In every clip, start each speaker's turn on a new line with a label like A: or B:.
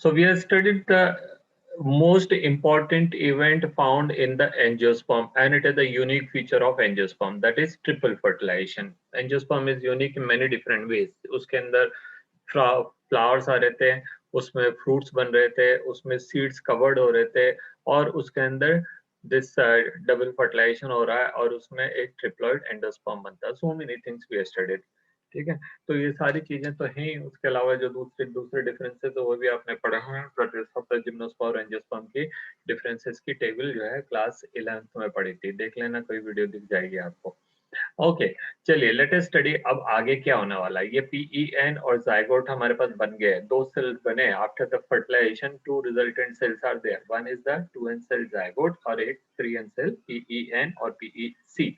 A: So we have studied the most important event found in the angiosperm, and it is a unique feature of angiosperm, that is triple fertilization. Angiosperm is unique in many different ways. उसके अंदर flowers आ रहे थे, उसमें fruits बन रहे थे, उसमें seeds covered हो रहे थे, और उसके अंदर दिस डबल फर्टिलाइजेशन हो रहा है, और उसमें एक ट्रिप्लॉइड एंडोस्पर्म बनता है. So many things we studied. ठीक है, तो ये सारी चीजें तो हैं. उसके अलावा जो दूसरे दूसरे डिफरेंसेस है वो भी आपने पढ़े हैं. प्रोटिस्टम जिम्नोस्पर्म और एंजियोस्पर्म की डिफरेंसेस की टेबल जो है क्लास 11th में पढ़ी थी, देख लेना, कोई वीडियो दिख जाएगी आपको. ओके, चलिए लेट अस स्टडी. अब आगे क्या होने वाला है. ये पीईएन और जाइगोट हमारे पास बन गए. दो सेल्स बने after the fertilization. Two resultant cells are there. One is the 2n cell zygote और एक 3n सेल पीईएन और पीईसी.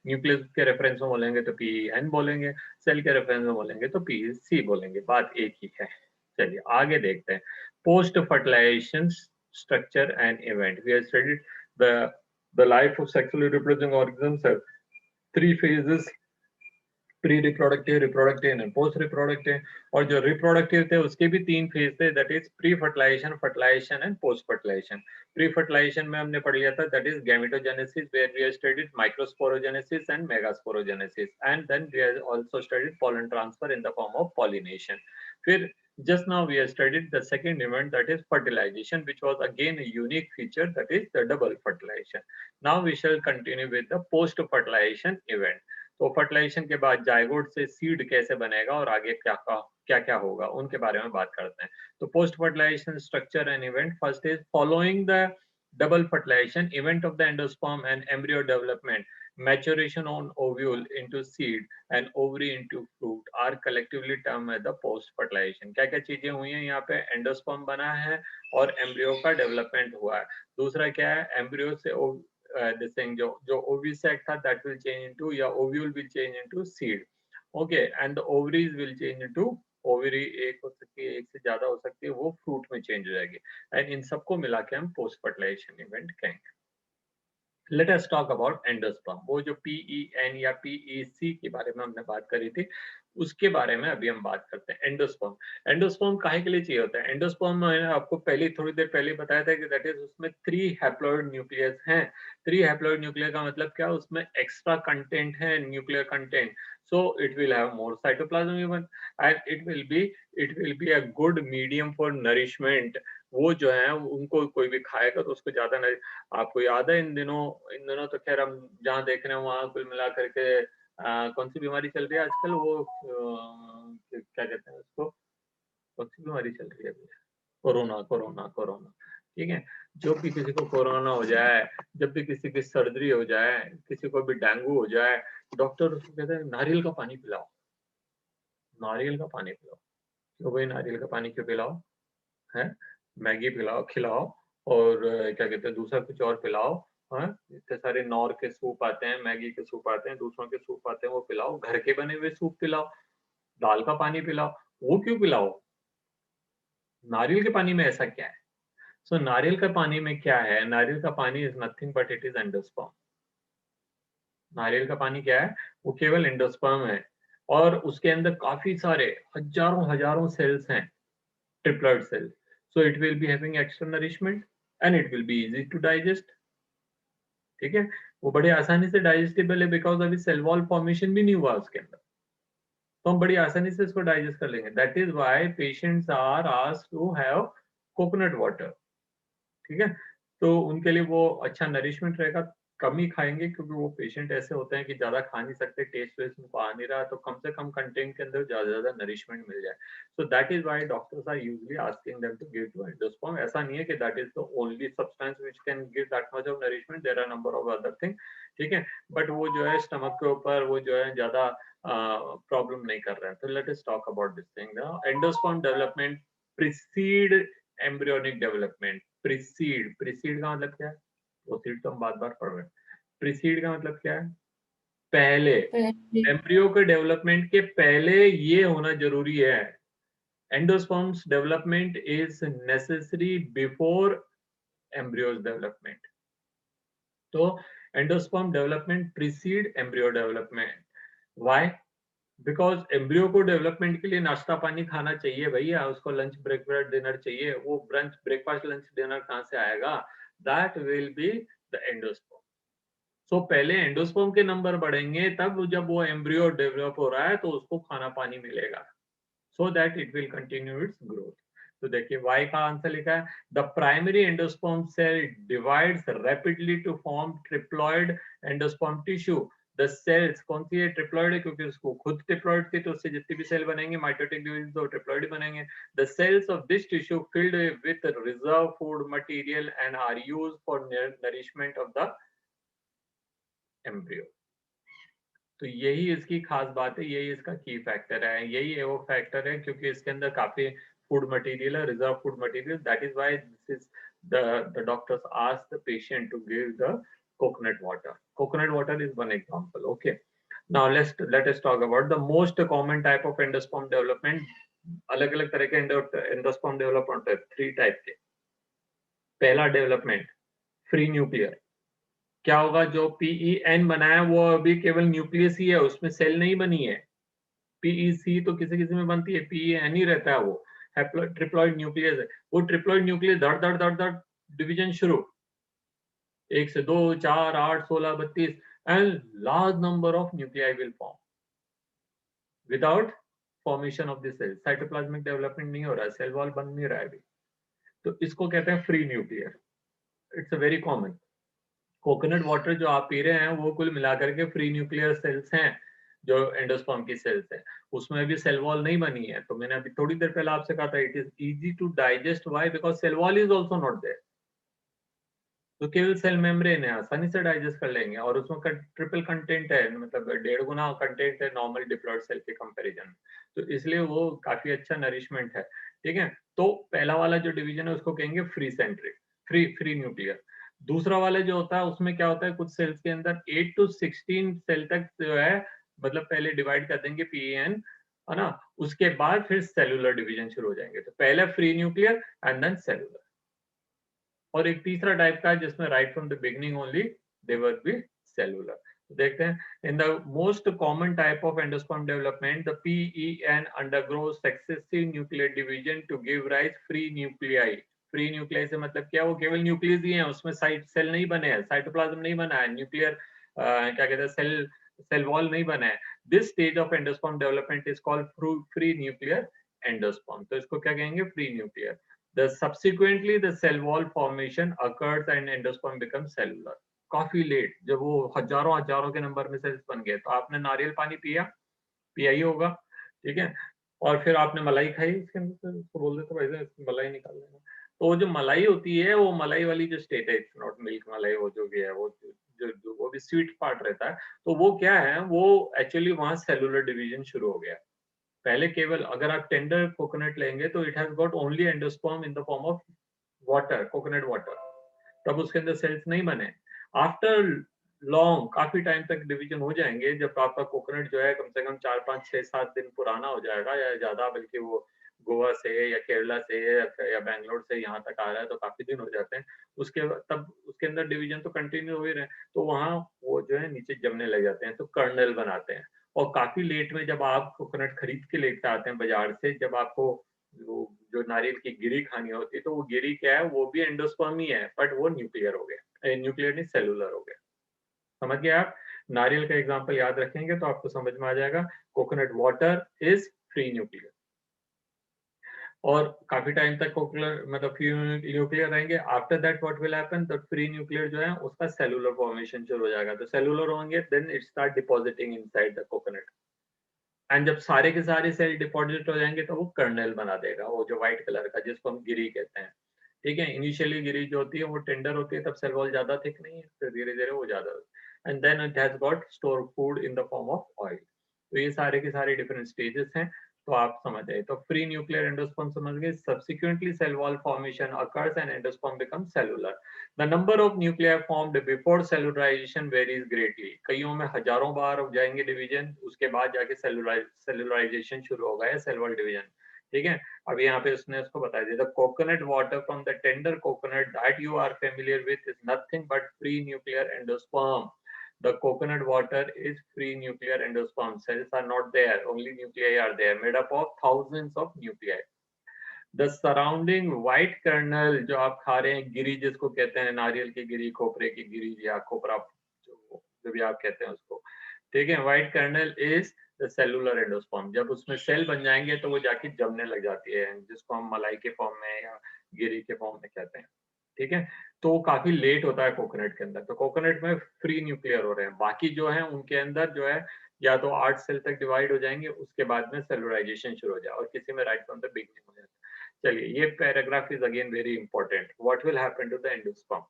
A: न्यूक्लियस के रेफरेंस में बोलेंगे तो पीईएन बोलेंगे, सेल के रेफरेंस में बोलेंगे तो पीईसी बोलेंगे. बात एक ही है. चलिए आगे देखते हैं. Post fertilization structure and event. We have studied the life of sexually reproducing organisms have three phases: pre reproductive, reproductive and post reproductive. और जो रिप्रोडक्टिव थे उसके भी तीन फेज थे, that is pre fertilization, fertilization and post fertilization. Pre fertilization में हमने पढ़ लिया था, that is gametogenesis, where we have studied microsporogenesis and megasporogenesis, and then we have also studied pollen transfer in the form of pollination. फिर just now we have studied the second event, that is fertilization, which was again a unique feature, that is the double fertilization. Now we shall continue with the post fertilization event. तो fertilisation के बाद zygote से seed कैसे बनेगा और आगे क्या क्या होगा उनके बारे में बात करते हैं. तो post fertilization structure and event. First is following the double fertilization event of the endosperm and embryo development, maturation on ovule into seed and ovary into fruit are collectively termed as the post fertilization. क्या क्या चीजें हुई हैं यहाँ पे. Endosperm बना है और एम्ब्रियो का डेवलपमेंट हुआ है. दूसरा क्या है, एम्ब्रियो से this thing जो ovisac था, that will change into, या ovule will change into seed. Okay, and the ovaries will change into ovary. एक हो सकती है, एक से ज्यादा हो सकती है, वो फ्रूट में चेंज हो जाएगी. एंड इन सबको मिला के हम पोस्ट फर्टिलाइजेशन इवेंट कहेंगे. Let us talk about endosperm. वो जो पीईएन या पीईसी के बारे में हमने बात करी थी, उसके बारे में अभी हम बात करते हैं. एंडोस्पर्म. एंडोस्पर्म काहे के लिए चाहिए होता है. एंडोस्पर्म मैंने आपको पहले थोड़ी देर पहले बताया था कि दैट इज उसमें 3 हैप्लॉइड न्यूक्लियस हैं. 3 हैप्लॉइड न्यूक्लियर का मतलब क्या, उसमें एक्स्ट्रा कंटेंट है, nuclear content. so it will have more cytoplasm even, and it will be a good medium for nourishment. वो जो है उनको कोई भी खाएगा तो उसको ज्यादा. आपको याद है इन दिनों तो खैर हम जहाँ देख रहे हैं वहाँ कुल मिला करके कौन सी बीमारी चल रही है आजकल, वो क्या कहते हैं उसको, कौन सी बीमारी चल रही है अभी. Corona corona corona. ठीक है, जो भी किसी को कोरोना हो जाए, जब भी किसी की सर्जरी हो जाए, किसी को भी डेंगू हो जाए, डॉक्टर उसको कहते हैं नारियल का पानी पिलाओ, नारियल का पानी पिलाओ. क्यों भाई नारियल का पानी क्यों पिलाओ है. मैगी पिलाओ, खिलाओ, और क्या कहते हैं दूसरा कुछ और पिलाओ. हाँ, इतने सारे नौर के सूप आते हैं, मैगी के सूप आते हैं, दूसरों के सूप आते हैं, वो पिलाओ. घर के बने हुए सूप पिलाओ, दाल का पानी पिलाओ. वो क्यों पिलाओ, नारियल के पानी में ऐसा क्या है. सो नारियल का पानी में क्या है, नारियल का पानी is nothing but it is endosperm. नारियल का पानी क्या है, वो केवल एंडोस्पर्म है, और उसके अंदर काफी सारे हजारों हजारों सेल्स हैं, triploid cells. So it will be having extra nourishment and it will be easy to digest. ठीक है, वो बड़े आसानी से डाइजेस्टेबल है, बिकॉज अभी सेल वॉल फॉर्मेशन भी नहीं हुआ उसके अंदर, तो हम बड़ी आसानी से इसको डाइजेस्ट कर लेंगे. That is why patients are asked to have coconut water. ठीक है, तो उनके लिए वो अच्छा नरिशमेंट रहेगा. कम ही खाएंगे क्योंकि वो पेशेंट ऐसे होते हैं कि ज्यादा खा नहीं सकते, टेस्ट वेस्ट उनको आ नहीं रहा, तो कम से कम कंटेंट के अंदर ज्यादा ज्यादा नरिशमेंट मिल जाए. So that is why doctors are usually asking them to give to endosperm. ऐसा नहीं है कि that is the only substance which can give that much of nourishment, there are number of other thing. ठीक है, but वो जो है stomach के ऊपर वो जो है ज्यादा प्रॉब्लम नहीं कर रहे हैं. तो let us talk about this thing. Endosperm development preceded embryonic development. Preceded का मतलब क्या है, प्रोसीड तो हम बार बार पढ़ रहे हैं. प्रीसीड का मतलब क्या है, पहले.
B: पहले
A: एम्ब्रियो के डेवलपमेंट के पहले ये होना जरूरी है. Endosperm's development is necessary before embryo's development. तो endosperm development precede embryo development. Why, because embryo को डेवलपमेंट के लिए नाश्ता पानी खाना चाहिए भैया, उसको लंच ब्रेकफास्ट डिनर चाहिए, वो ब्रंच ब्रेकफास्ट लंच डिनर कहाँ से आएगा? That will be the endosperm. So पहले एंडोस्पर्म के नंबर बढ़ेंगे, तब जब वो एम्ब्रियो डेवलप हो रहा है तो उसको खाना पानी मिलेगा, so that it will continue its growth. तो देखिए y का आंसर लिखा है, the primary endosperm cell divides rapidly to form triploid endosperm tissue. The cells कौन सी है? ट्रिप्लॉइड है, क्योंकि उसको खुद ट्रिप्लॉइड थी तो उससे जितनी भी सेल बनेंगे माइटोटिक डिवीजन तो ट्रिप्लॉइड बनेंगे. The cells of this tissue filled with reserve food material and are used for nourishment of the embryo. तो यही इसकी खास बात है, यही इसका की फैक्टर है, यही है वो फैक्टर है, क्योंकि इसके अंदर काफी फूड मटेरियल है, reserve food material. That is why this is the doctors ask the patient to give the coconut water. Coconut water is one example. Okay, now let us talk about the most common type of endosperm development. अलग अलग तरह के endosperm develop होते हैं, 3 type के. पहला development free nuclear. क्या होगा? जो PEN बना है वो अभी केवल न्यूक्लियस ही है, उसमें सेल नहीं बनी है. PEC तो किसी किसी में बनती है, PEN ही रहता है वो. ट्रिप्लॉइड न्यूक्लियस है, वो ट्रिप्लॉइड न्यूक्लियस धड़ धड़ धड़ धड़ डिवीजन शुरू, 1 से 2, 4, 8, 16, 32 and large number of nuclei will form without formation of the cell. Cytoplasmic development नहीं हो रहा है, सेल वॉल बन नहीं रहा है अभी. तो इसको कहते हैं free nuclear. It's a very common. Coconut water जो आप पी रहे हैं वो कुल मिलाकर के फ्री न्यूक्लियर सेल्स हैं, जो एंडोस्पर्म की सेल्स है, उसमें भी सेल वॉल नहीं बनी है. तो मैंने अभी थोड़ी देर पहले आपसे कहा था it is easy to digest. Why? Because cell wall is also not there. तो केवल सेल मेम्ब्रेन है, आसानी से डाइजेस्ट कर लेंगे, और उसमें ट्रिपल कंटेंट है, मतलब 1.5 गुना कंटेंट है नॉर्मल डिप्लॉयड सेल के कंपैरिजन में. तो इसलिए वो काफी अच्छा नरिशमेंट है. ठीक है, तो पहला वाला जो डिवीजन है उसको कहेंगे फ्री सेंट्रिक, फ्री न्यूक्लियर. दूसरा वाला जो होता है उसमें क्या होता है, कुछ सेल्स के अंदर 8 to 16 सेल तक जो है, मतलब पहले डिवाइड कर देंगे PEN, है ना, उसके बाद फिर सेलुलर डिवीजन शुरू हो जाएंगे. तो पहले free nuclear and then cellular. और एक तीसरा टाइप का है जिसमें right from the beginning only they were be cellular. देखते हैं, in the most common type of endosperm development the PEN undergoes successive nuclear division to give rise free nuclei. Free nuclei से मतलब क्या? वो केवल न्यूक्लियस ही है, उसमें site cell नहीं बने हैं, साइटोप्लाज्म नहीं बना है, न्यूक्लियर क्या कहते हैं, सेल वॉल नहीं बना है. This stage of endosperm development is called free nuclear endosperm. तो इसको क्या कहेंगे? Free nuclear. Subsequently the cell wall formation occurs and endosperm becomes cellular. काफी लेट, जब वो हजारों हजारों के नंबर में सेल्स बन गए. तो आपने नारियल पानी पिया ही होगा, ठीक है, और फिर आपने मलाई खाई, इसके अंदर से उसको बोल देते भाई साहब मलाई निकाल लेना. तो वो जो मलाई होती है, वो मलाई वाली जो स्टेट है, इट्स नॉट मिल्क मलाई, वो जो भी है, वो जो वो भी स्वीट पार्ट रहता है. तो वो क्या है, वो एक्चुअली वहां सेलुलर डिवीजन शुरू हो गया. पहले केवल अगर आप टेंडर कोकोनट लेंगे तो it has got only endosperm in the form of water, coconut water. तब उसके अंदर सेल्स नहीं बने. आफ्टर लॉन्ग, काफी टाइम तक डिवीजन हो जाएंगे, जब आपका कोकोनट जो है कम से कम 4, 5, 6, 7 दिन पुराना हो जाएगा या ज्यादा, बल्कि वो गोवा से या केरला से या बैंगलोर से यहाँ तक आ रहा है तो काफी दिन हो जाते हैं. उसके तब उसके अंदर डिवीजन तो कंटिन्यू हो ही रहे हैं, तो वहाँ वो जो है नीचे जमने लग जाते हैं, तो कर्नल बनाते हैं. और काफी लेट में जब आप कोकोनट खरीद के लेकर आते हैं बाजार से, जब आपको वो जो नारियल की गिरी खानी होती है, तो वो गिरी क्या है, वो भी एंडोस्पर्म ही है, बट वो न्यूक्लियर हो गया, न्यूक्लियर नहीं सेलुलर हो गया. समझ गए आप? नारियल का एग्जांपल याद रखेंगे तो आपको समझ में आ जाएगा. Coconut water is free nuclear. और काफी टाइम तक कोकुलर मतलब फ्री न्यूक्लियर रहेंगे. After that what will happen, the free nuclear जो है उसका सेलुलर फॉर्मेशन शुरू हो जाएगा. तो सेलुलर होंगे, then it start depositing inside the coconut. And जब सारे के सारे सेल डिपॉजिट हो जाएंगे तो वो कर्नल बना देगा, वो जो व्हाइट कलर का, जिसको हम गिरी कहते हैं. ठीक है, इनिशियली गिरी जो होती है वो टेंडर होती है, तब सेल वॉल ज्यादा थिक नहीं है, फिर धीरे धीरे वो ज्यादा. And then it has got store food in the form of oil. तो ये सारे के सारे डिफरेंट स्टेजेस हैं, तो आप समझ आए. तो फ्री न्यूक्लियर एंडोस्पर्म समझ गए. Subsequently cell wall formation occurs and endosperm becomes cellular. The number of nuclei formed before cellularization varies greatly. कईयों में हजारों बार हो जाएंगे डिवीजन, उसके बाद जाके सेलुलराइजेशन शुरू होगा या सेल वॉल डिवीजन. ठीक है, अब यहाँ पे उसने उसको बता दिया. The coconut water from the tender coconut that you are familiar with is nothing but free nuclear endosperm. The coconut water is free nuclear endosperm. Cells are not there, only nuclei are there, made up of thousands of nuclei. The surrounding white kernel जो आप खा रहे हैं, गिरी जिसको कहते हैं, नारियल की गिरी, खोपरे की गिरी या खोपरा जो भी आप कहते हैं उसको, ठीक है, white kernel is the cellular endosperm. जब उसमें सेल बन जाएंगे तो वो जाके जमने लग जाती है, जिसको हम मलाई के फॉर्म में या गिरी के फॉर्म में कहते हैं, ठीक है. तो काफी लेट होता है कोकोनट के अंदर. तो कोकोनट में फ्री न्यूक्लियर हो रहे हैं, बाकी जो है उनके अंदर जो है या तो 8 सेल तक डिवाइड हो जाएंगे, उसके बाद में सेलुलाइजेशन शुरू हो जाए, और किसी में राइट फ्रॉम द बिगनिंग हो जाए. चलिए, ये paragraph is again very important. What will happen to the endosperm?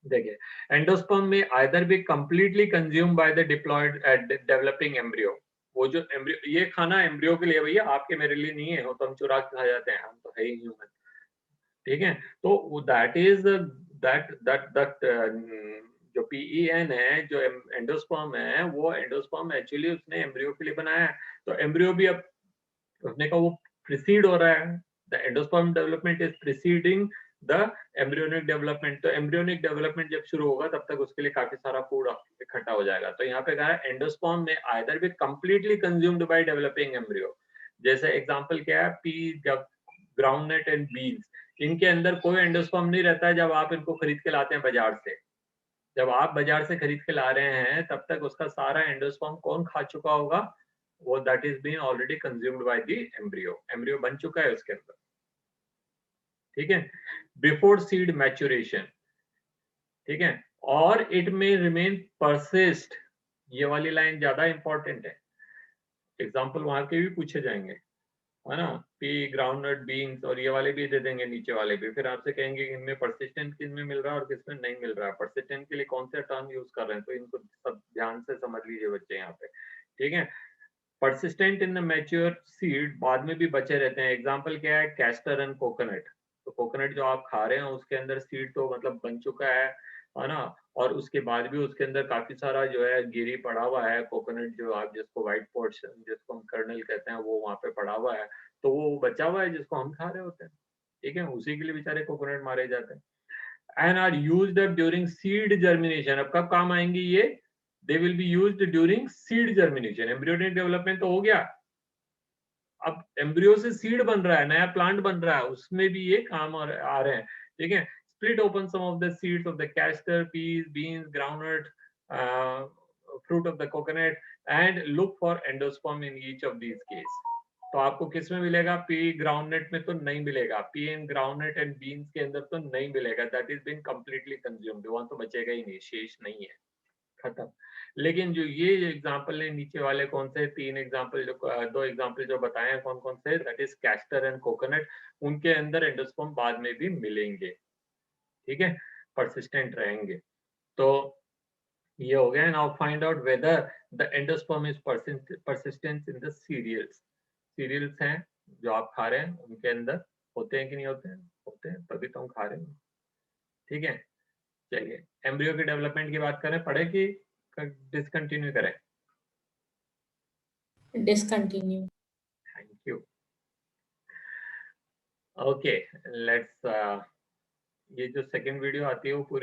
A: देखिए, एंडोस्पर्म में either be completely consume by the diploid developing embryo. वो जो एम्ब्रियो, ये खाना एम्ब्रियो के लिए भैया, आपके मेरे लिए नहीं है, वो तो हम चुरा के खा जाते हैं, हम तो है ही ह्यूमन, ठीक है. तो दैट इज दैट जो पीईएन है, जो एंडोस्पर्म है, वो एंडोस्पर्म एक्चुअली उसने एम्ब्रियो के लिए बनाया है. तो एम्ब्रियो भी अब उसने कहा वो प्रिसीड हो रहा है. The endosperm development is preceding the embryonic development. तो एम्ब्रियोनिक डेवलपमेंट जब शुरू होगा तब तक उसके लिए काफी सारा फूड इकट्ठा हो जाएगा. तो यहाँ पे कहा है एंडोस्पर्म में either be completely consumed by developing embryo. जैसे एग्जांपल क्या है, पी, ग्राउंडनट एंड बीन्स, इनके अंदर कोई एंडोस्पर्म नहीं रहता है जब आप इनको खरीद के लाते हैं बाजार से. जब आप बाजार से खरीद के ला रहे हैं तब तक उसका सारा एंडोस्पर्म कौन खा चुका होगा? वो that is been already consumed by the embryo. Embryo बन चुका है उसके अंदर, ठीक है, बिफोर सीड मैच्योरेशन, ठीक है. और इट में रिमेन परसिस्ट. ये वाली लाइन ज्यादा इंपॉर्टेंट है, एग्जाम्पल वहां के भी पूछे जाएंगे, है ना. पी, ग्राउंडनट, बीन्स, और ये वाले भी दे देंगे, नीचे वाले भी. फिर आपसे कहेंगे कि इनमें परसिस्टेंट किस में मिल रहा है और किस में नहीं मिल रहा है, परसिस्टेंट के लिए कौन सा टर्म यूज कर रहे हैं. तो इनको सब ध्यान से समझ लीजिए बच्चे यहाँ पे, ठीक है. Persistent in the mature seed बाद में भी बचे रहते हैं. एग्जाम्पल क्या है, कैस्टर एंड कोकोनट. तो कोकोनट जो आप खा रहे हैं उसके अंदर सीड तो मतलब बन चुका है ना, और उसके बाद भी उसके अंदर काफी सारा जो है गिरी पड़ा हुआ है. कोकोनट जो आप जिसको व्हाइट पोर्शन, जिसको हम कर्नल कहते हैं, वो वहां पे पड़ा हुआ है. तो वो बचा हुआ है जिसको हम खा रहे होते हैं, ठीक है. उसी के लिए बेचारे कोकोनट मारे जाते हैं. And are used up during seed germination. अब कब काम आएंगी ये? They will be used during seed germination. Embryonic development तो हो गया, अब एम्ब्रियो से सीड बन रहा है, नया प्लांट बन रहा है, उसमें भी ये काम आ रहे हैं, ठीक है. Split open some of the seeds of the castor, peas, beans, groundnut, fruit of the coconut, and look for endosperm in each of these case. तो आपको किस में मिलेगा? पी ग्राउंडनट में तो नहीं मिलेगा, pea and groundnut and beans के अंदर तो नहीं मिलेगा, that is been completely consumed. वहां तो बचेगा ही नहीं, शेष नहीं है, खत्म. लेकिन जो ये एग्जाम्पल है नीचे वाले, कौन से 3 एग्जाम्पल, जो 2 एग्जाम्पल जो बताए हैं, कौन कौन से, that is castor and coconut. उनके अंदर एंडोस्पर्म बाद में भी मिलेंगे, ठीक है, परसिस्टेंट रहेंगे. तो ये हो गया. Now find out whether the endosperm is persistent in the cereals. Cereals हैं जो आप खा रहे हैं, उनके अंदर होते हैं कि नहीं होते हैं? होते हैं, तभी तो हम खा रहे हैं, ठीक है. चलिए, एम्ब्रियो की डेवलपमेंट की बात करें, पढ़े कि डिसकंटिन्यू करें?
B: Discontinue.
A: Thank you. Okay, let's, ये जो सेकंड वीडियो आती है वो पूरी